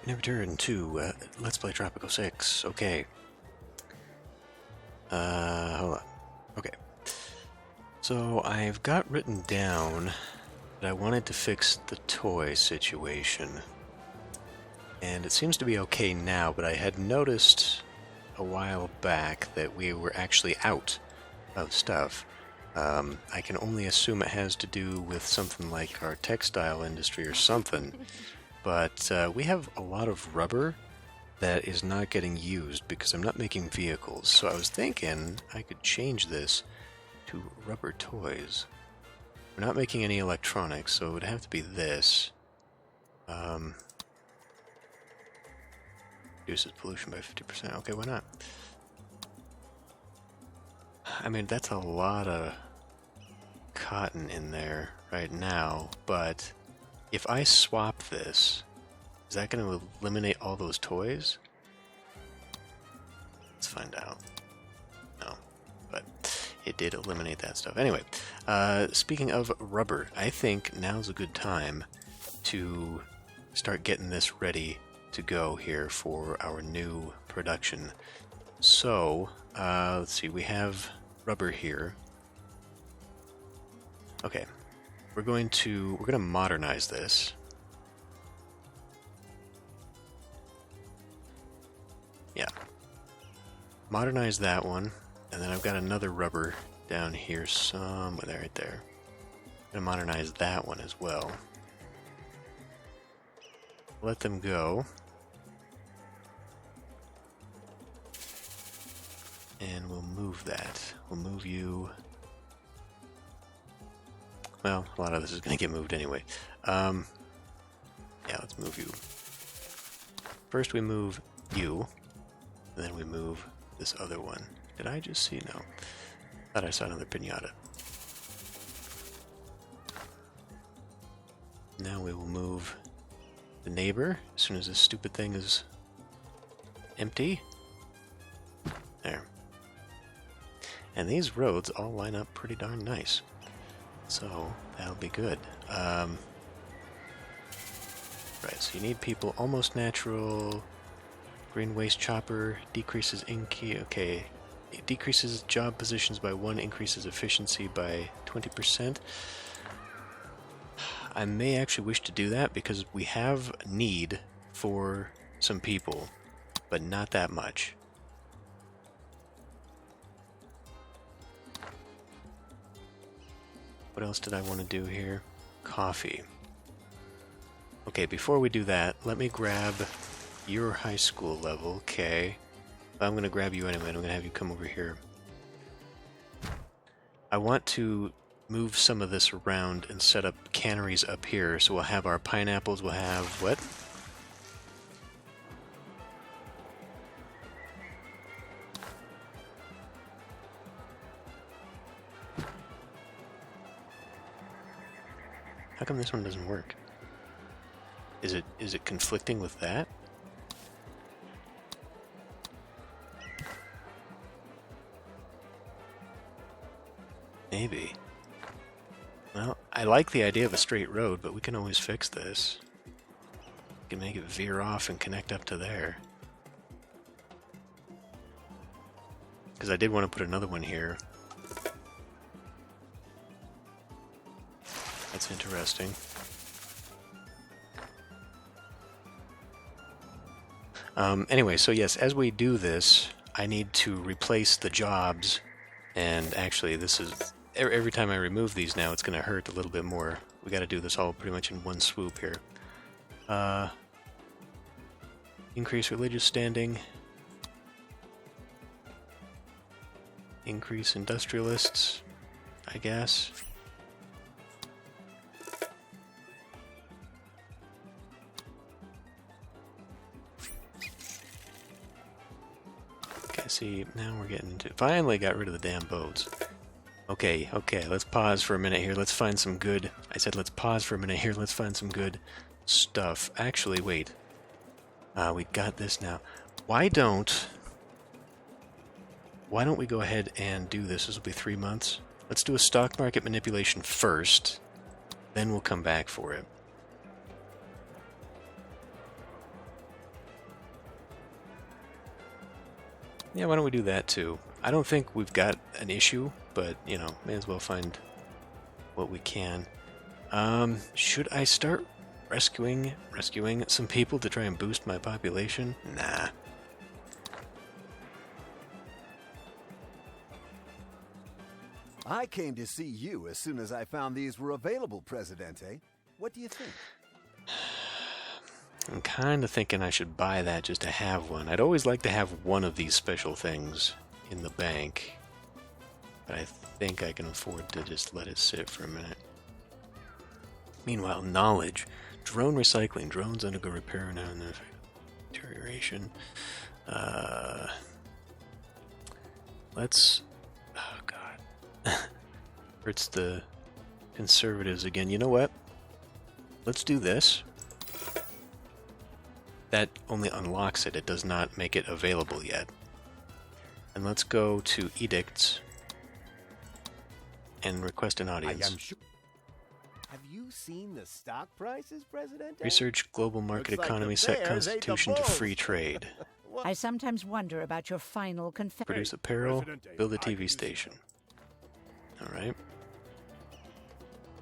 In return to Let's Play Tropico 6. Okay. Hold on. Okay. So I've got written down that I wanted to fix the toy situation. And it seems to be okay now, but I had noticed a while back that we were actually out of stuff. I can only assume it has to do with something like our textile industry or something. But we have a lot of rubber that is not getting used because I'm not making vehicles. So I was thinking I could change this to rubber toys. We're not making any electronics, so it would have to be this. Reduces pollution by 50%. Okay, why not? I mean, that's a lot of cotton in there right now, but if I swap this, is that going to eliminate all those toys? Let's find out. No, but it did eliminate that stuff. Anyway, speaking of rubber, I think now's a good time to start getting this ready to go here for our new production. So, let's see, we have rubber here. Okay, we're going to modernize this. Yeah. Modernize that one, and then I've got another rubber down here somewhere right there. I'm gonna modernize that one as well. Let them go. And we'll move that. We'll move you. Well, a lot of this is going to get moved anyway. Yeah, let's move you. First we move you, and then we move this other one. Did I just see? No. Thought I saw another pinata. Now we will move the neighbor as soon as this stupid thing is empty. There. And these roads all line up pretty darn nice. So that'll be good. Right, so you need people almost natural. Green waste chopper decreases okay. It decreases job positions by 1, increases efficiency by 20%. I may actually wish to do that because we have need for some people, but not that much. What else did I want to do here? Coffee. Okay, before we do that, let me grab your high school level. Okay. I'm going to grab you anyway. I'm going to have you come over here. I want to move some of this around and set up canneries up here. So we'll have our pineapples. We'll have what? How come this one doesn't work? Is it conflicting with that? Maybe. Well, I like the idea of a straight road, but we can always fix this. We can make it veer off and connect up to there. Because I did want to put another one here. That's interesting. Anyway, so yes, as we do this, I need to replace the jobs, and actually this is, every time I remove these now, it's going to hurt a little bit more. We got to do this all pretty much in one swoop here. Increase religious standing. Increase industrialists, I guess. See, now we're getting to... Finally got rid of the damn boats. Okay, let's pause for a minute here. Let's find some good... I said let's pause for a minute here. Let's find some good stuff. Actually, wait. We got this now. Why don't we go ahead and do this? This will be 3 months. Let's do a stock market manipulation first. Then we'll come back for it. Yeah, why don't we do that too? I don't think we've got an issue, but, you know, may as well find what we can. Should I start rescuing some people to try and boost my population? Nah. I came to see you as soon as I found these were available, Presidente. What do you think? I'm kind of thinking I should buy that just to have one. I'd always like to have one of these special things in the bank, but I think I can afford to just let it sit for a minute. Meanwhile, knowledge. Drone recycling. Drones undergo repair now and then deterioration. Let's... Oh, God. Hurts the conservatives again. You know what? Let's do this. That only unlocks it. It does not make it available yet. And let's go to edicts and request an audience. I am sure. Have you seen the stock prices, Presidente? Research global market Looks like economy, the set bears constitution ate to the free bulls. trade. I sometimes wonder about your final confession. Produce apparel, Presidente, build a I TV do station. Alright.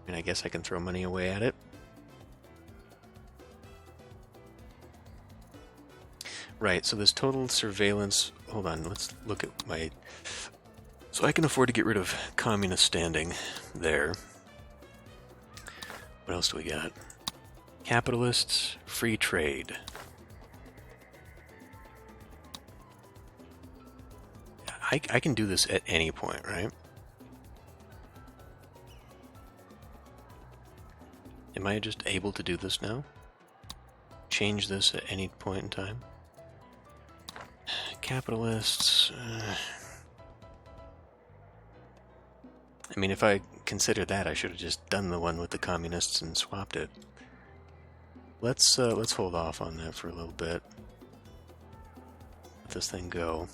And I guess I can throw money away at it. Right, so this total surveillance... Hold on, let's look at my... So I can afford to get rid of communist standing there. What else do we got? Capitalists, free trade. I can do this at any point, right? Am I just able to do this now? Change this at any point in time? Capitalists... I mean, if I consider that, I should have just done the one with the communists and swapped it. Let's hold off on that for a little bit. Let this thing go.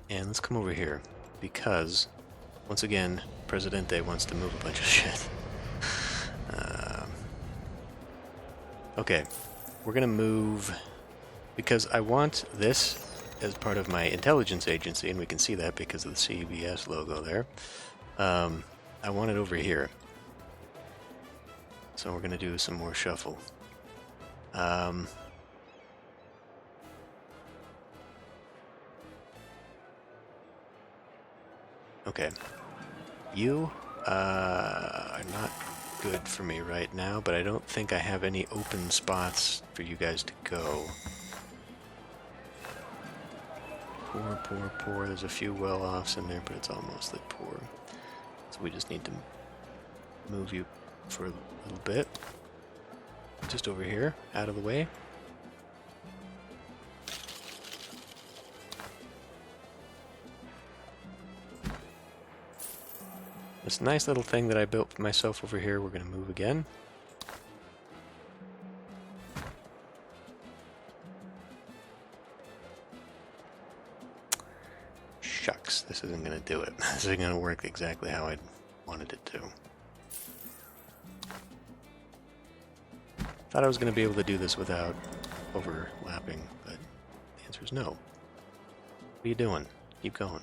And let's come over here, because, once again, Presidente wants to move a bunch of shit. Okay, we're gonna move, because I want this as part of my intelligence agency, and we can see that because of the CBS logo there. I want it over here. So we're gonna do some more shuffle. Okay. You are not good for me right now, but I don't think I have any open spots for you guys to go. Poor, poor, poor. There's a few well-offs in there, but it's all mostly poor. So we just need to move you for a little bit. Just over here, out of the way. This nice little thing that I built for myself over here, we're going to move again. Shucks, this isn't going to do it. This isn't going to work exactly how I wanted it to. Thought I was going to be able to do this without overlapping, but the answer is no. What are you doing? Keep going.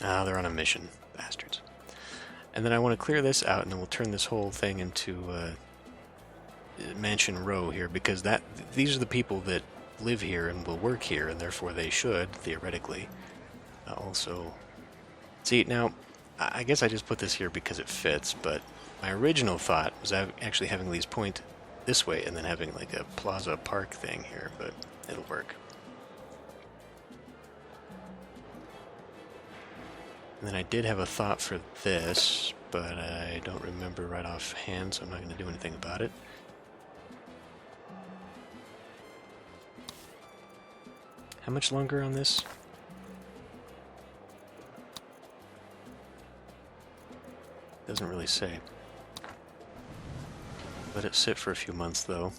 Ah, they're on a mission, bastards. And then I want to clear this out, and then we'll turn this whole thing into Mansion Row here, because these are the people that live here and will work here, and therefore they should, theoretically, also... See, now, I guess I just put this here because it fits, but my original thought was actually having these point this way, and then having like a plaza park thing here, but it'll work. And then I did have a thought for this, but I don't remember right offhand, so I'm not going to do anything about it. How much longer on this? Doesn't really say. Let it sit for a few months, though.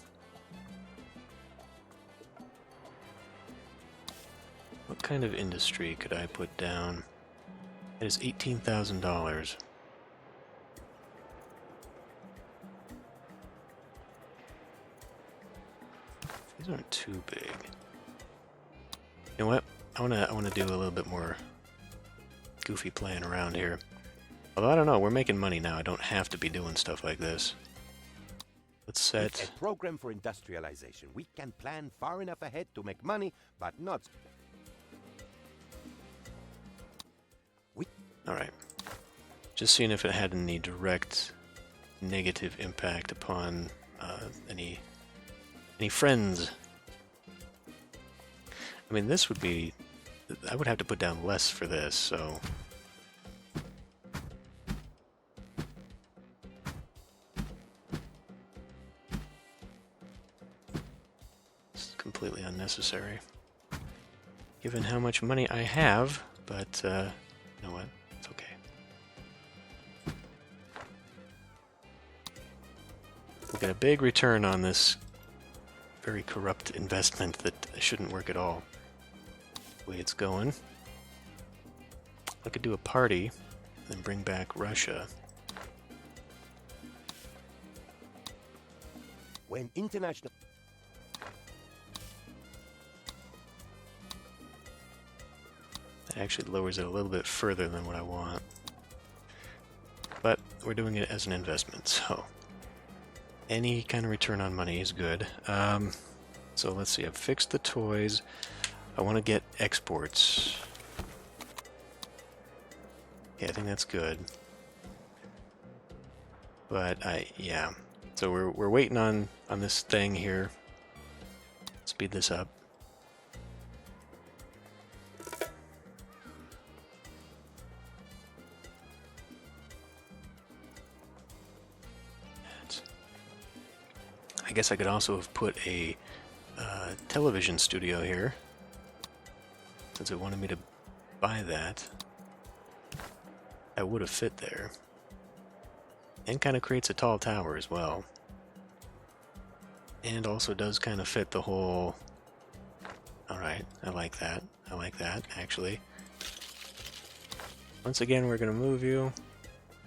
What kind of industry could I put down? It is $18,000. These aren't too big. You know what? I wanna do a little bit more goofy playing around here. Although I don't know, we're making money now. I don't have to be doing stuff like this. Let's set With a program for industrialization. We can plan far enough ahead to make money, but not. Alright. Just seeing if it had any direct negative impact upon any friends. I mean, this would be... I would have to put down less for this, so... It's completely unnecessary. Given how much money I have, but, you know what? It's okay. We'll get a big return on this very corrupt investment that shouldn't work at all. The way it's going. I could do a party and bring back Russia. When international. That actually lowers it a little bit further than what I want. But we're doing it as an investment, so any kind of return on money is good. So let's see, I've fixed the toys. I want to get exports. Yeah, I think that's good. But yeah. So we're waiting on this thing here. Speed this up. I guess I could also have put a television studio here, since it wanted me to buy that. That would have fit there. And kind of creates a tall tower as well. And also does kind of fit the whole... Alright, I like that. I like that, actually. Once again, we're going to move you.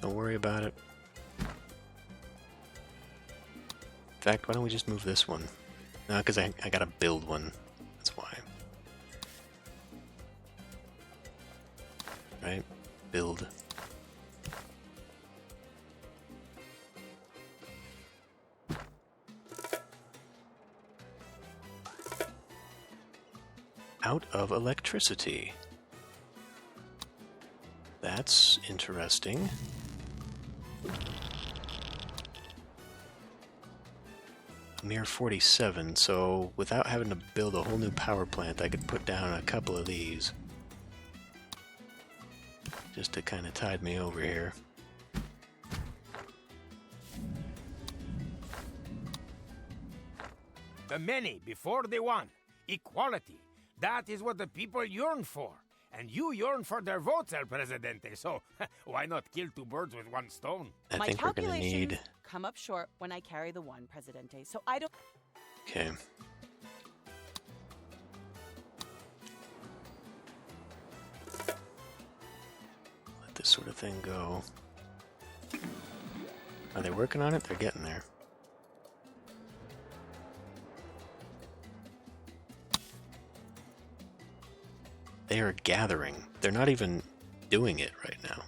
Don't worry about it. In fact, why don't we just move this one? No, because I gotta build one. That's why. Right? Build. Out of electricity. That's interesting. Mere 47, so without having to build a whole new power plant, I could put down a couple of these. Just to kind of tide me over here. The many before the one. Equality. That is what the people yearn for. And you yearn for their votes, El Presidente, so why not kill two birds with one stone? I My think we're gonna calculations need... come up short when I carry the one, Presidente, so I don't... Okay. Let this sort of thing go. Are they working on it? They're getting there. They are gathering. They're not even doing it right now.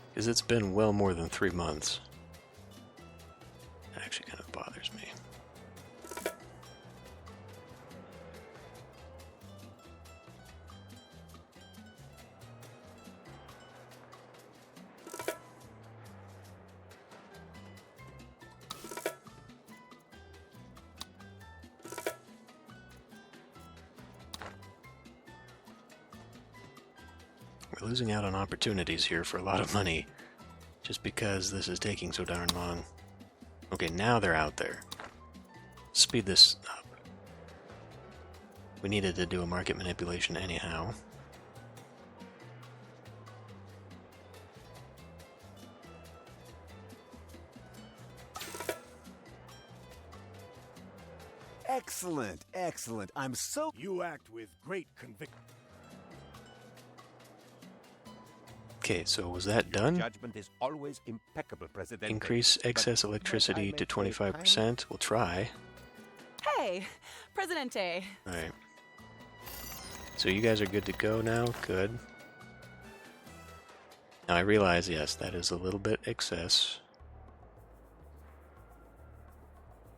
Because it's been well more than 3 months. That actually kind of bothers me. We're losing out on opportunities here for a lot of money, just because this is taking so darn long. Okay, now they're out there. Speed this up. We needed to do a market manipulation anyhow. Excellent, excellent. I'm so... You act with great conviction. Okay, so was that done? Judgment is always impeccable, Presidente. Increase excess But electricity might to I make a 25%. We'll try. Hey, Presidente. Alright. So you guys are good to go now? Good. Now I realize, yes, that is a little bit excess.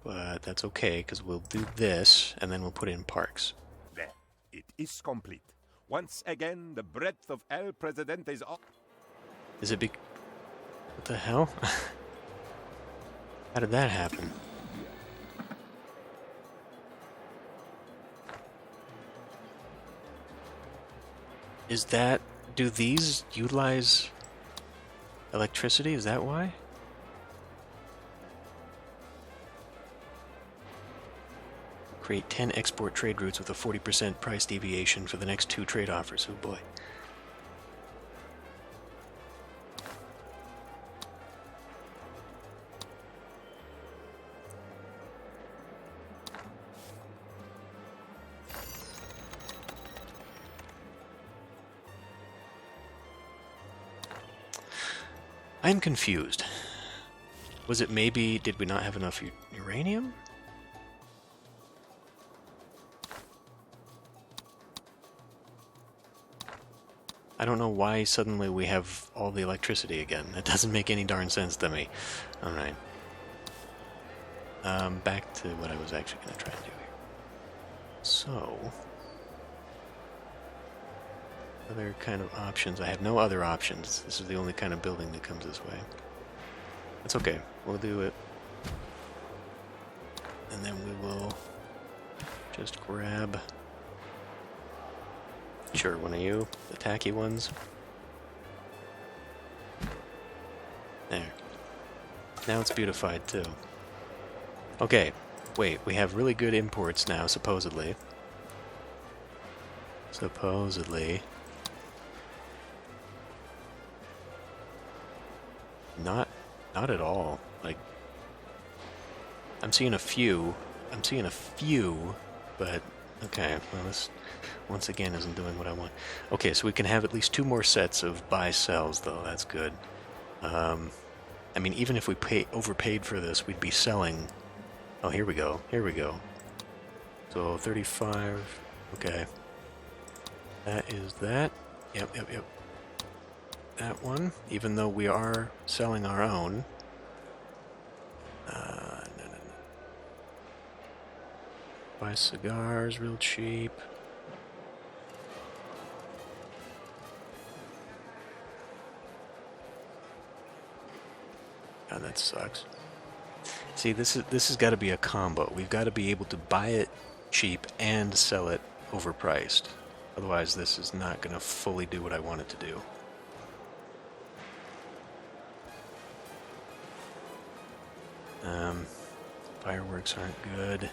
But that's okay, because we'll do this, and then we'll put in parks. There, it is complete. Once again, the breadth of El Presidente's... Is it what the hell? How did that happen? Is that... Do these utilize electricity? Is that why? Create 10 export trade routes with a 40% price deviation for the next 2 trade offers. Oh boy. I'm confused. Was it maybe, did we not have enough uranium? I don't know why suddenly we have all the electricity again. That doesn't make any darn sense to me. Alright. Back to what I was actually going to try and do here. So... other kind of options. I have no other options. This is the only kind of building that comes this way. That's okay. We'll do it. And then we will just grab... Sure, one of you. The tacky ones. There. Now it's beautified, too. Okay. Wait, we have really good imports now, supposedly. Supposedly. Not at all. Like, I'm seeing a few, but okay, well this once again isn't doing what I want. Okay, so we can have at least 2 more sets of buy-sells, though. That's good. I mean, even if we overpaid for this, we'd be selling... Oh, here we go. So, 35... Okay. That is that. Yep. That one, even though we are selling our own. No. Buy cigars real cheap. God, that sucks. See, this has got to be a combo. We've got to be able to buy it cheap and sell it overpriced. Otherwise, this is not going to fully do what I want it to do. Fireworks aren't good.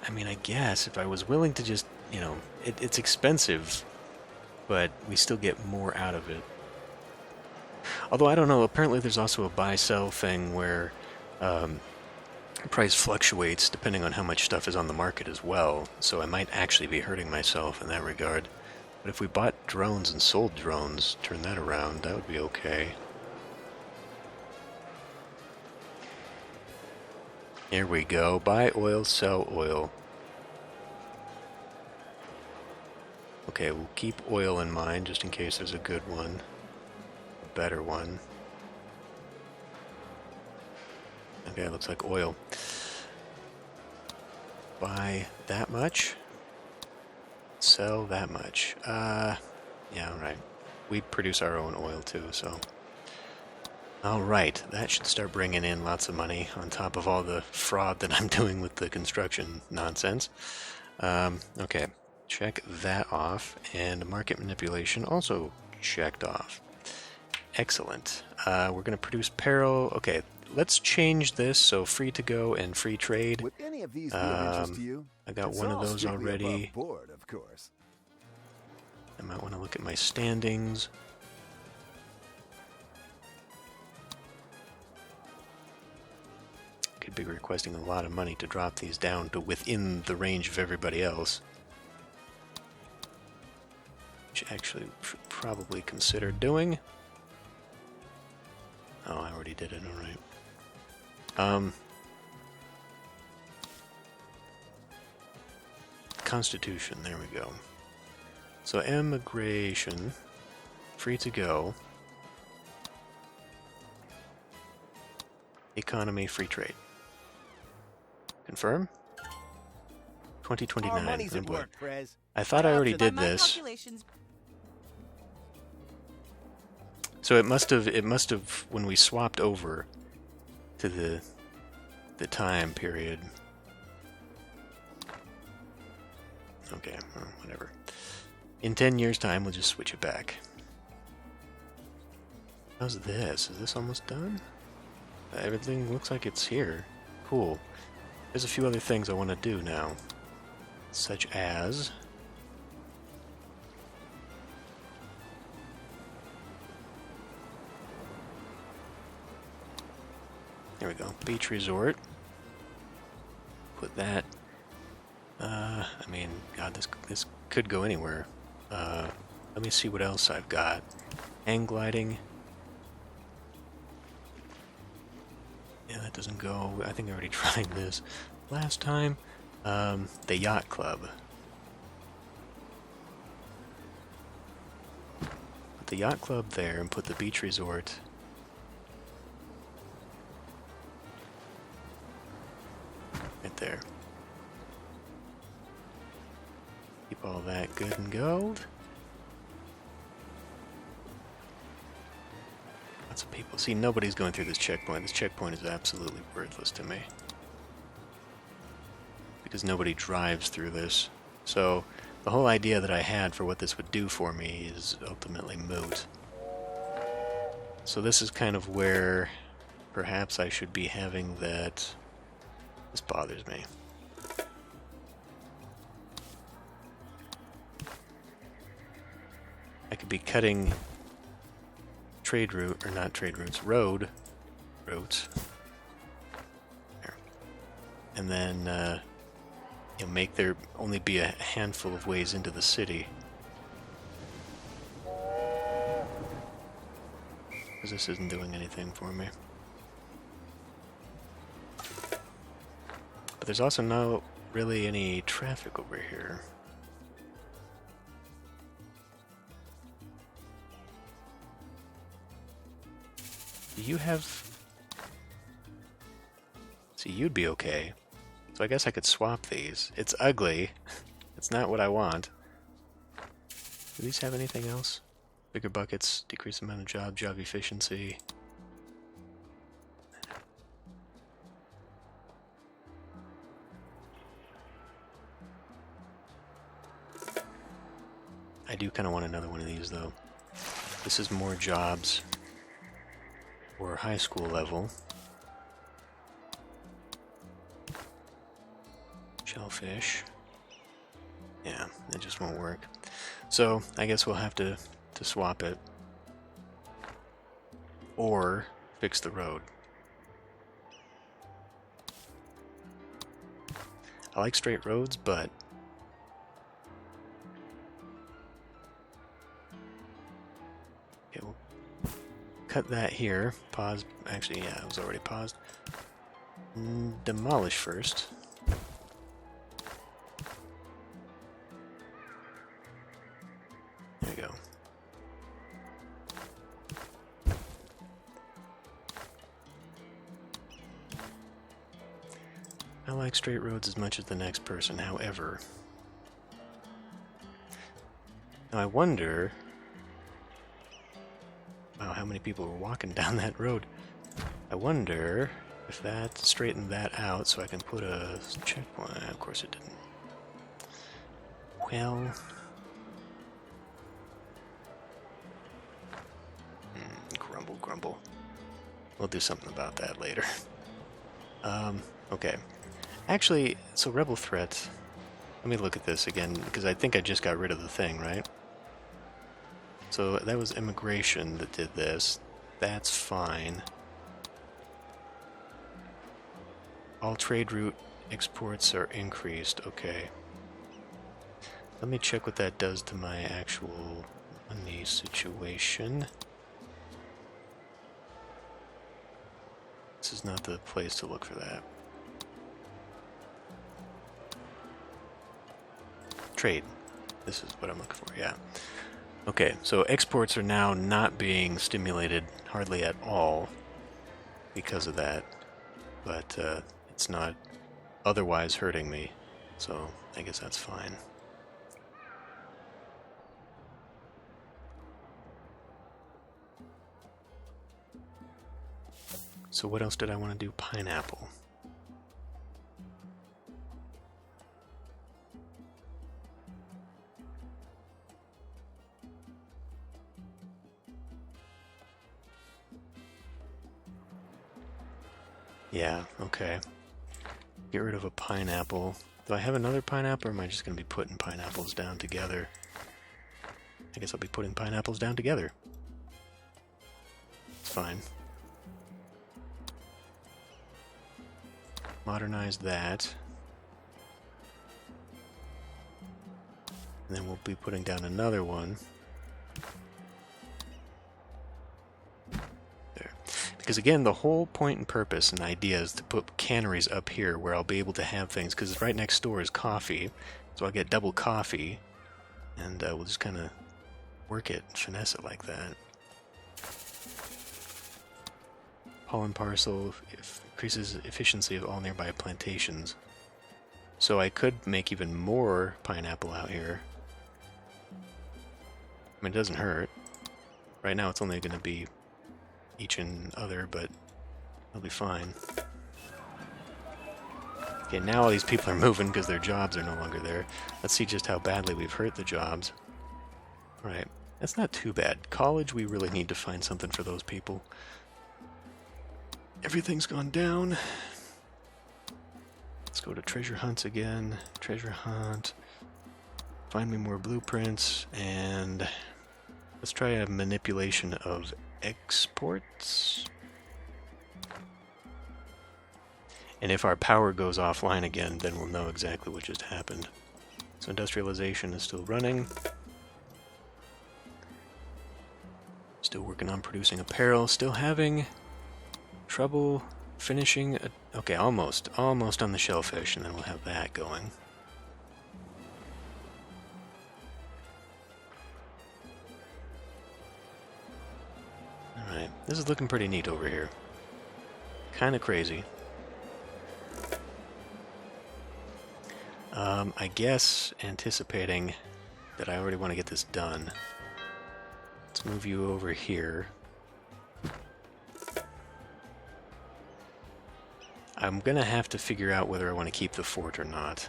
I mean, I guess if I was willing to just, you know, it's expensive, but we still get more out of it. Although, I don't know, apparently there's also a buy-sell thing where price fluctuates depending on how much stuff is on the market as well, so I might actually be hurting myself in that regard. But if we bought drones and sold drones, turn that around, that would be okay. Here we go. Buy oil, sell oil. Okay, we'll keep oil in mind just in case there's a good one. A better one. Okay, looks like oil. Buy that much. Sell that much. Yeah, alright. We produce our own oil too, so... Alright, that should start bringing in lots of money on top of all the fraud that I'm doing with the construction nonsense. Okay, check that off, and market manipulation also checked off. Excellent. We're going to produce peril. Okay, let's change this so free to go and free trade. Would any of these be of interest to you? I got It's one of all those strictly already. above board, of course. I might want to look at my standings. He'd be requesting a lot of money to drop these down to within the range of everybody else. Which actually should probably consider doing. Oh, I already did it, alright. Constitution, there we go. So immigration, free to go. Economy, free trade. Confirm? 2029. Our money's Oh at boy. work, Prez. I thought I already By did my this. calculations, So it must have when we swapped over to the time period. Okay, well, whatever. In 10 years' time, we'll just switch it back. How's this? Is this almost done? Everything looks like it's here. Cool. There's a few other things I want to do now. Such as... There we go. Beach resort. Put that. I mean, God, this could go anywhere. Let me see what else I've got. Hang gliding. Yeah, that doesn't go. I think I already tried this last time. The yacht club. Put the yacht club there and put the beach resort. Right there. Keep all that good and gold. Lots of people. See, nobody's going through this checkpoint. This checkpoint is absolutely worthless to me. Because nobody drives through this. So, the whole idea that I had for what this would do for me is ultimately moot. So this is kind of where perhaps I should be having that... This bothers me. I could be cutting trade route, or not trade routes, roads. There. And then, make there only be a handful of ways into the city. Because this isn't doing anything for me. But there's also not really any traffic over here. Do you have... See, you'd be okay. So I guess I could swap these. It's ugly. It's not what I want. Do these have anything else? Bigger buckets, decrease the amount of job efficiency. I do kind of want another one of these, though. This is more jobs for high school level. Shellfish. Yeah, it just won't work. So, I guess we'll have to swap it. Or fix the road. I like straight roads, but... Okay, we'll cut that here. Pause. Actually, yeah, it was already paused. Demolish first. There we go. I like straight roads as much as the next person, however. Now I wonder... Wow, how many people were walking down that road? I wonder if that straightened that out so I can put a checkpoint. Of course it didn't. Well... grumble, grumble. We'll do something about that later. Okay. Actually, so Rebel Threat... Let me look at this again, because I think I just got rid of the thing, right? So that was immigration that did this. That's fine. All trade route exports are increased. Okay. Let me check what that does to my actual money situation. This is not the place to look for that. Trade. This is what I'm looking for, yeah. Okay, so exports are now not being stimulated hardly at all because of that. But it's not otherwise hurting me, so I guess that's fine. So what else did I want to do? Pineapple. Yeah, okay. Get rid of a pineapple. Do I have another pineapple, or am I just going to be putting pineapples down together? I guess I'll be putting pineapples down together. It's fine. Modernize that. And then we'll be putting down another one. There. Because again, the whole point and purpose and idea is to put canneries up here where I'll be able to have things, because right next door is coffee. So I'll get double coffee, and we'll just kind of work it, finesse it like that. Pollen parcel increases efficiency of all nearby plantations. So I could make even more pineapple out here. I mean, it doesn't hurt. Right now it's only going to be each and other, but it'll be fine. Okay, now all these people are moving because their jobs are no longer there. Let's see just how badly we've hurt the jobs. Right, that's not too bad. College, we really need to find something for those people. Everything's gone down. Let's go to treasure hunts again. Treasure hunt. Find me more blueprints, and let's try a manipulation of exports. And if our power goes offline again, then we'll know exactly what just happened. So industrialization is still running. Still working on producing apparel. Still having trouble finishing. Okay, almost on the shellfish, and then we'll have that going. Alright, this is looking pretty neat over here. Kind of crazy. I guess anticipating that I already want to get this done. Let's move you over here. I'm gonna have to figure out whether I want to keep the fort or not.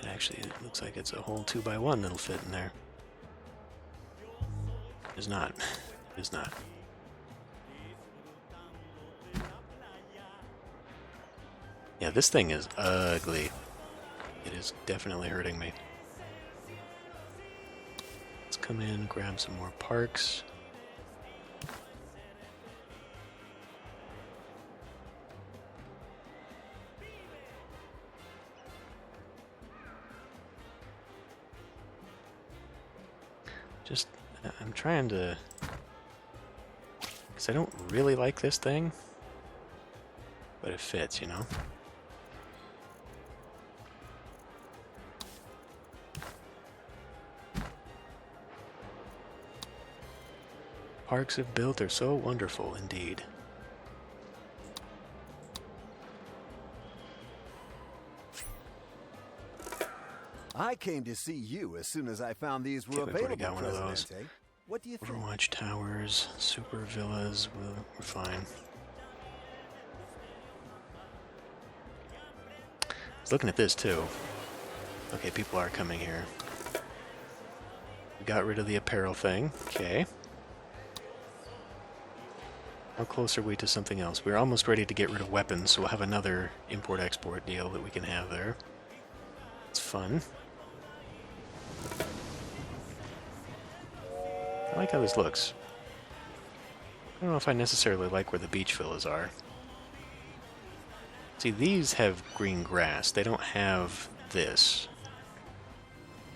Actually, it looks like it's a whole 2x1 that'll fit in there. It's not. It is not. Yeah, this thing is ugly. It is definitely hurting me. Let's come in, grab some more parks. Just, I'm trying to, because I don't really like this thing, but it fits, you know? Parks have built are so wonderful indeed. I came to see you as soon as I found these were Okay, we've already available, got one of those. Presidente. What do you think? Overwatch towers, super villas, we're fine. I was looking at this too. Okay, people are coming here. We got rid of the apparel thing. Okay. How close are we to something else? We're almost ready to get rid of weapons, so we'll have another import-export deal that we can have there. It's fun. I like how this looks. I don't know if I necessarily like where the beach villas are. See, these have green grass. They don't have this.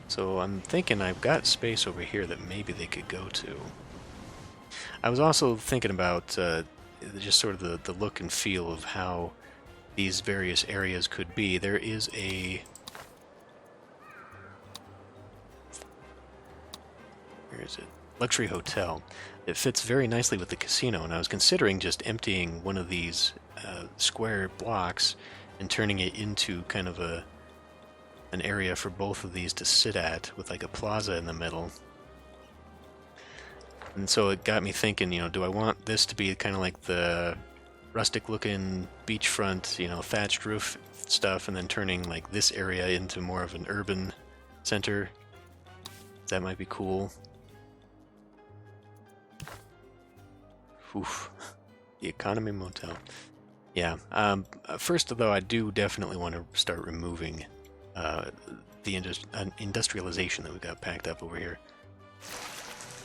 So I'm thinking I've got space over here that maybe they could go to. I was also thinking about just sort of the look and feel of how these various areas could be. There is a... Where is it? Luxury hotel. It fits very nicely with the casino, and I was considering just emptying one of these square blocks and turning it into kind of an area for both of these to sit at, with like a plaza in the middle. And so it got me thinking, you know, do I want this to be kind of like the rustic-looking beachfront, you know, thatched roof stuff, and then turning like this area into more of an urban center? That might be cool. Oof. The Economy Motel. Yeah. First, though, I do definitely want to start removing the industrialization that we got packed up over here.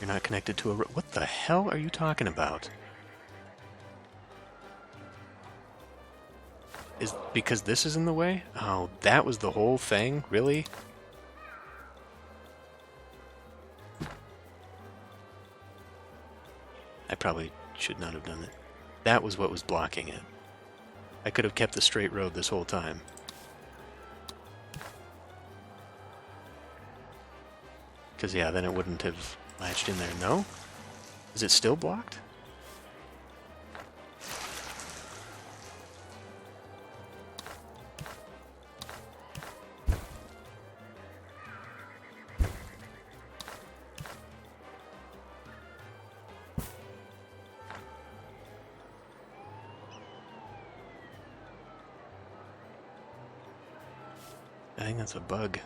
You're not connected to a... What the hell are you talking about? Is because this is in the way? Oh, that was the whole thing? Really? I probably should not have done it. That was what was blocking it. I could have kept the straight road this whole time. Because, yeah, then it wouldn't have latched in there. No? Is it still blocked? I think that's a bug.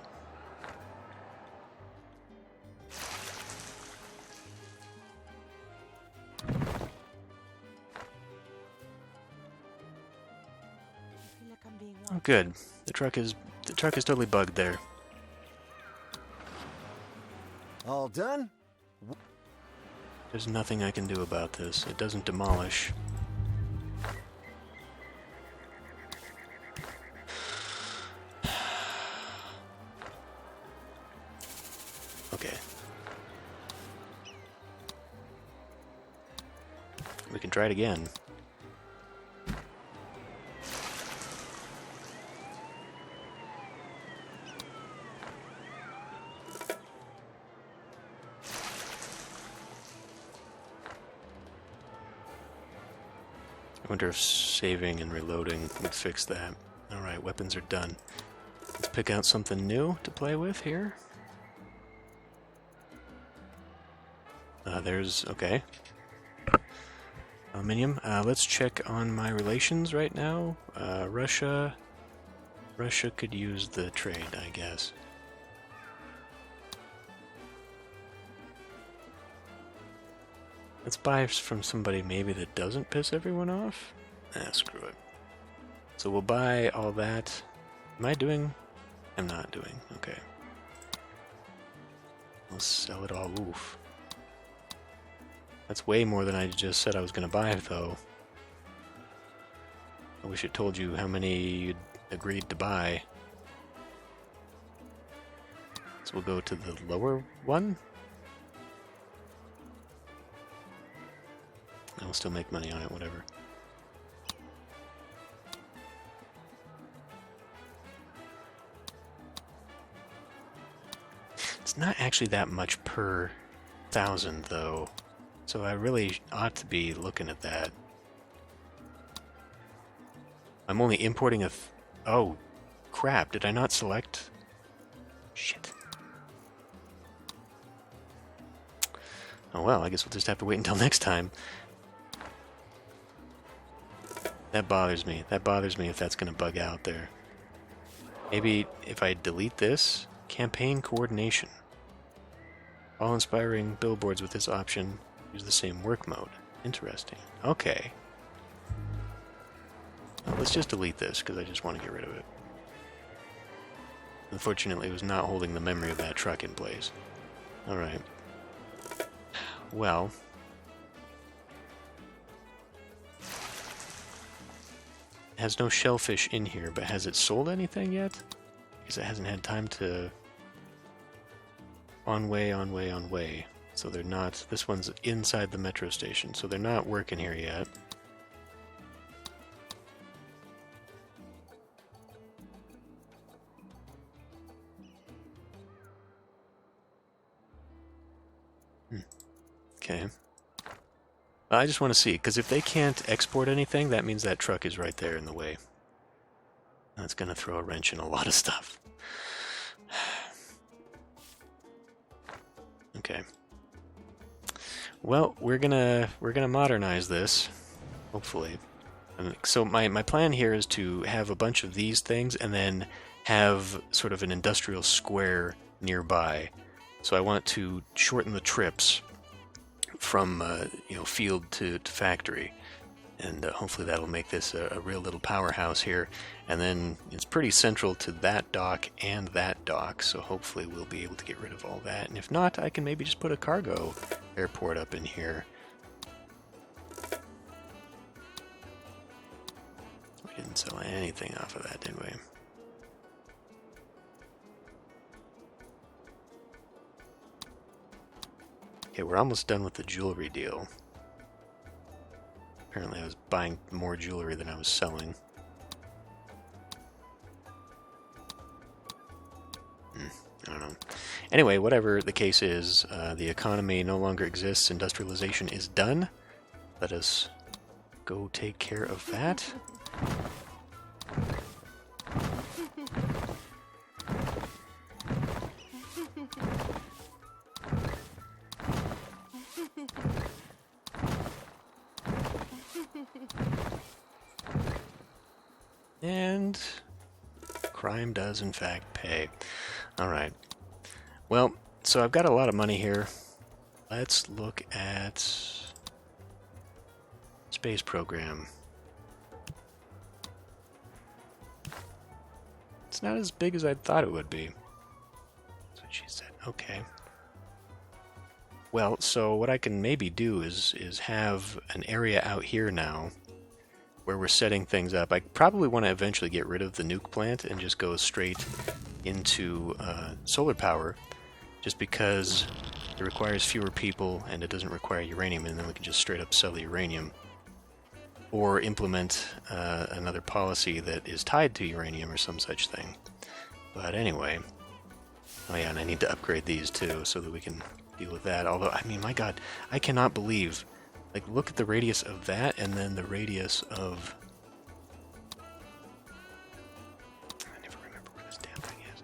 Oh, good. The truck is totally bugged there. All done? There's nothing I can do about this. It doesn't demolish. Okay. We can try it again. I wonder if saving and reloading would fix that. Alright, weapons are done. Let's pick out something new to play with here. Okay. Aluminium. Let's check on my relations right now. Russia could use the trade, I guess. Let's buy from somebody maybe that doesn't piss everyone off. Screw it. So we'll buy all that. Am I doing? I'm not doing. Okay. Let's sell it all. Oof. That's way more than I just said I was going to buy, though. I wish it told you how many you'd agreed to buy. So we'll go to the lower one. I'll still make money on it, whatever. It's not actually that much per 1,000, though. So I really ought to be looking at that. I'm only importing oh, crap. Did I not select? Shit. Oh well, I guess we'll just have to wait until next time. That bothers me. That bothers me if that's going to bug out there. Maybe if I delete this, campaign coordination. All inspiring billboards with this option use the same work mode. Interesting. Okay. Well, let's just delete this, because I just want to get rid of it. Unfortunately, it was not holding the memory of that truck in place. Alright. Well... It has no shellfish in here, but has it sold anything yet? Because it hasn't had time to... On way. So they're not... This one's inside the metro station, so they're not working here yet. Okay. I just want to see, because if they can't export anything, that means that truck is right there in the way. That's going to throw a wrench in a lot of stuff. Okay. Well, we're gonna modernize this, hopefully. So my plan here is to have a bunch of these things and then have sort of an industrial square nearby. So I want to shorten the trips from field to factory, and hopefully that'll make this a real little powerhouse here. And then it's pretty central to that dock and that dock, so hopefully we'll be able to get rid of all that. And if not, I can maybe just put a cargo airport up in here. We didn't sell anything off of that, did we? Okay, we're almost done with the jewelry deal. Apparently I was buying more jewelry than I was selling. I don't know. Anyway, whatever the case is, the economy no longer exists. Industrialization is done. Let us go take care of that. And crime does in fact pay. Alright. Well, so I've got a lot of money here. Let's look at space program. It's not as big as I thought it would be. That's what she said. Okay. Well, so what I can maybe do is have an area out here now where we're setting things up. I probably want to eventually get rid of the nuke plant and just go straight into solar power, just because it requires fewer people and it doesn't require uranium, and then we can just straight up sell the uranium. Or implement another policy that is tied to uranium or some such thing. But anyway, oh yeah, and I need to upgrade these too so that we can deal with that. Although, I mean, my god, I cannot believe, like, look at the radius of that and then the radius of... I never remember where this damn thing is.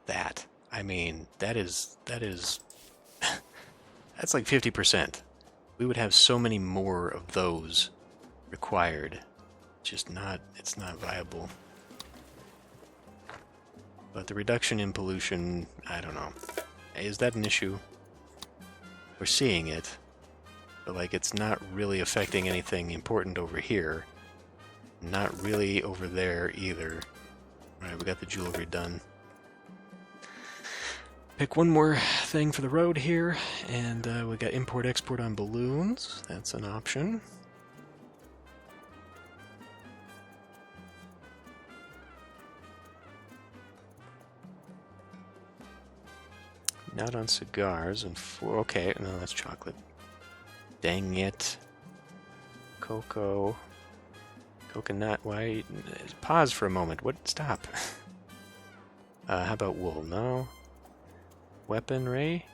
That. I mean, that is that's like 50%. We would have so many more of those required. It's not viable. But the reduction in pollution, I don't know. Is that an issue? We're seeing it, but like it's not really affecting anything important over here. Not really over there either. Alright, we got the jewelry done. Pick one more thing for the road here, and we got import-export on balloons. That's an option. Not on cigars, and okay, no, that's chocolate. Dang it. Cocoa. Coconut, why? Pause for a moment. What? Stop. How about wool? No. Weaponry.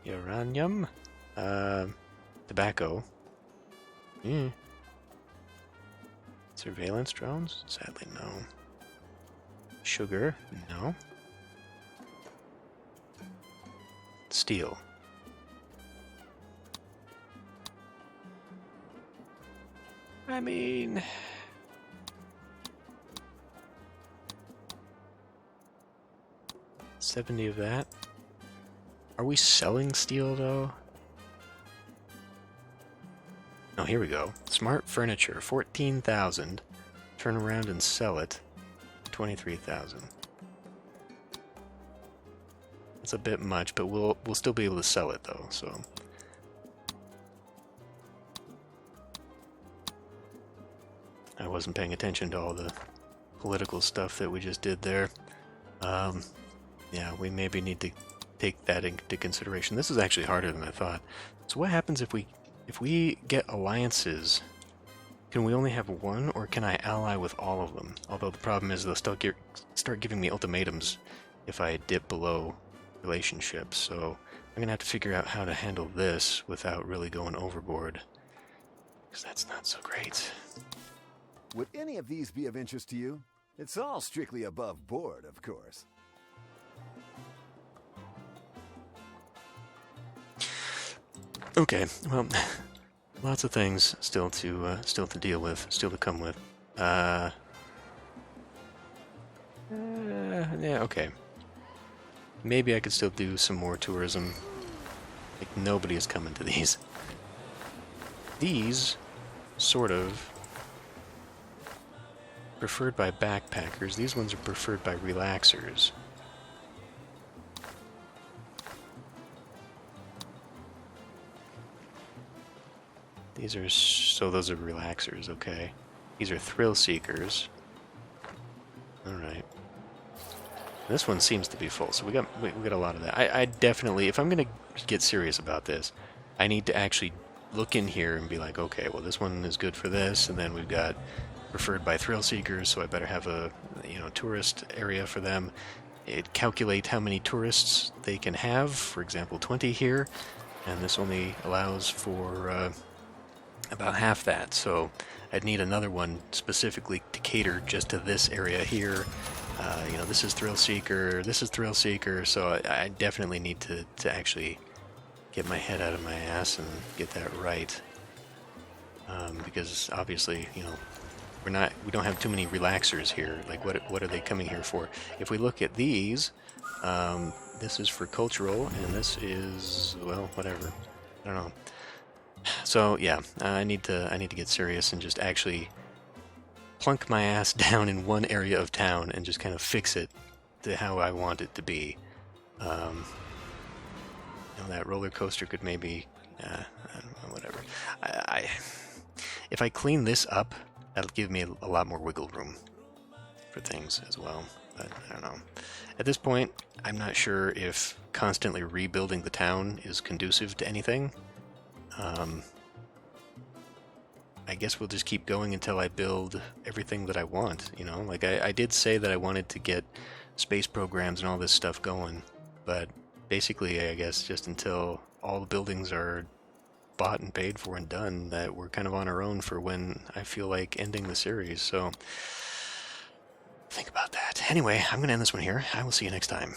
Uranium. Tobacco. Surveillance drones? Sadly, no. Sugar? No. Steel. I mean... $70 of that. Are we selling steel, though? here we go. Smart furniture, 14,000. Turn around and sell it, 23,000. It's a bit much, but we'll still be able to sell it though. So I wasn't paying attention to all the political stuff that we just did there. Yeah, we maybe need to take that into consideration. This is actually harder than I thought. So what happens if we get alliances? Can we only have one, or can I ally with all of them? Although the problem is they'll start giving me ultimatums if I dip below relationships. So I'm gonna have to figure out how to handle this without really going overboard, because that's not so great. Would any of these be of interest to you? It's all strictly above board, of course. Okay, well, lots of things still to deal with, still to come with. Yeah, okay. Maybe I could still do some more tourism. Like, nobody is coming to these. These, sort of, preferred by backpackers. These ones are preferred by relaxers. These are, so those are relaxers, okay. These are thrill seekers. Alright. This one seems to be full, so we got a lot of that. I definitely, if I'm gonna get serious about this, I need to actually look in here and be like, okay, well this one is good for this, and then we've got preferred by thrill seekers, so I better have a tourist area for them. It calculate how many tourists they can have, for example 20 here, and this only allows for about half that, so I'd need another one specifically to cater just to this area here. This is thrill seeker, this is thrill seeker, so I definitely need to actually get my head out of my ass and get that right, because obviously we don't have too many relaxers here. Like, what are they coming here for? If we look at these, this is for cultural, and this is, well, whatever. I don't know. So yeah, I need to get serious and just actually plunk my ass down in one area of town and just kind of fix it to how I want it to be. That roller coaster could maybe, I don't know, whatever. If I clean this up, that'll give me a lot more wiggle room for things as well. But I don't know. At this point, I'm not sure if constantly rebuilding the town is conducive to anything. I guess we'll just keep going until I build everything that I want, Like, I did say that I wanted to get space programs and all this stuff going, but basically, I guess, just until all the buildings are bought and paid for and done, that we're kind of on our own for when I feel like ending the series, so think about that. Anyway, I'm going to end this one here. I will see you next time.